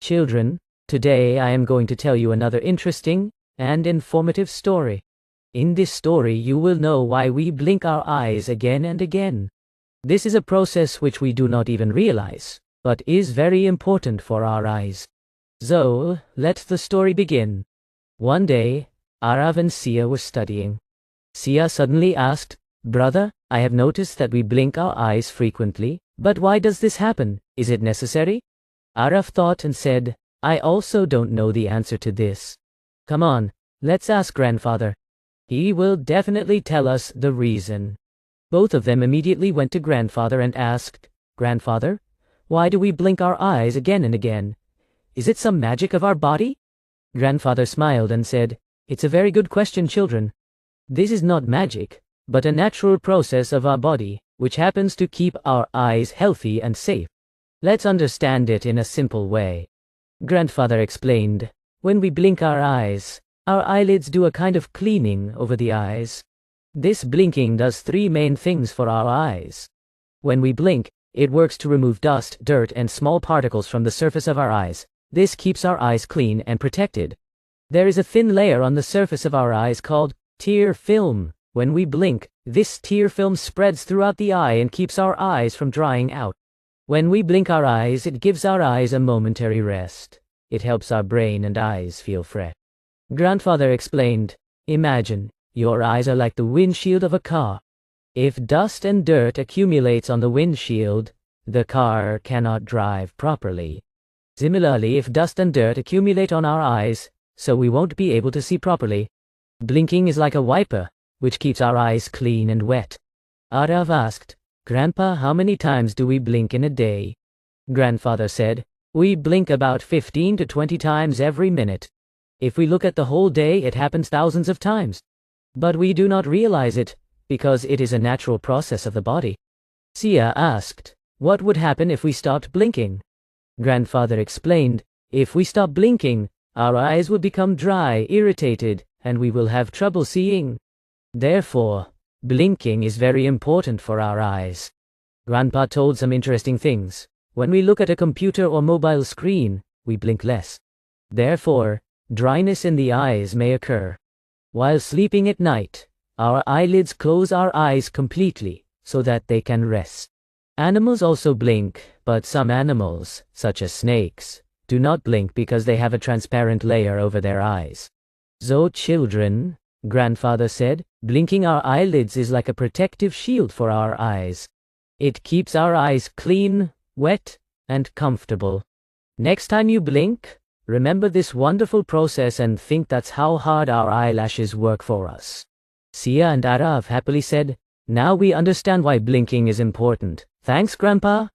Children, today I am going to tell you another interesting and informative story. In this story you will know why we blink our eyes again and again. This is a process which we do not even realize, but is very important for our eyes. So, let the story begin. One day, Arav and Sia were studying. Sia suddenly asked, "Brother, I have noticed that we blink our eyes frequently, but why does this happen? Is it necessary?" Arav thought and said, "I also don't know the answer to this. Come on, let's ask grandfather. He will definitely tell us the reason." Both of them immediately went to grandfather and asked, "Grandfather, why do we blink our eyes again and again? Is it some magic of our body?" Grandfather smiled and said, "It's a very good question, children. This is not magic, but a natural process of our body, which happens to keep our eyes healthy and safe. Let's understand it in a simple way." Grandfather explained, "When we blink our eyelids do a kind of cleaning over the eyes. This blinking does three main things for our eyes. When we blink, it works to remove dust, dirt, and small particles from the surface of our eyes. This keeps our eyes clean and protected. There is a thin layer on the surface of our eyes called tear film. When we blink, this tear film spreads throughout the eye and keeps our eyes from drying out. When we blink our eyes, it gives our eyes a momentary rest. It helps our brain and eyes feel fresh." Grandfather explained, "Imagine, your eyes are like the windshield of a car. If dust and dirt accumulates on the windshield, the car cannot drive properly. Similarly, if dust and dirt accumulate on our eyes, so we won't be able to see properly. Blinking is like a wiper, which keeps our eyes clean and wet." Arav asked, "Grandpa, how many times do we blink in a day?" Grandfather said, "We blink about 15 to 20 times every minute. If we look at the whole day, it happens thousands of times. But we do not realize it, because it is a natural process of the body." Sia asked, "What would happen if we stopped blinking?" Grandfather explained, "If we stop blinking, our eyes will become dry, irritated, and we will have trouble seeing. Therefore, blinking is very important for our eyes." Grandpa told some interesting things. When we look at a computer or mobile screen, we blink less. Therefore, dryness in the eyes may occur. While sleeping at night, our eyelids close our eyes completely so that they can rest. Animals also blink, but some animals, such as snakes, do not blink because they have a transparent layer over their eyes. So children, Grandfather said, blinking our eyelids is like a protective shield for our eyes. It keeps our eyes clean, wet, and comfortable. Next time you blink, remember this wonderful process and think that's how hard our eyelashes work for us." Sia and Arav happily said, "Now we understand why blinking is important. Thanks, Grandpa."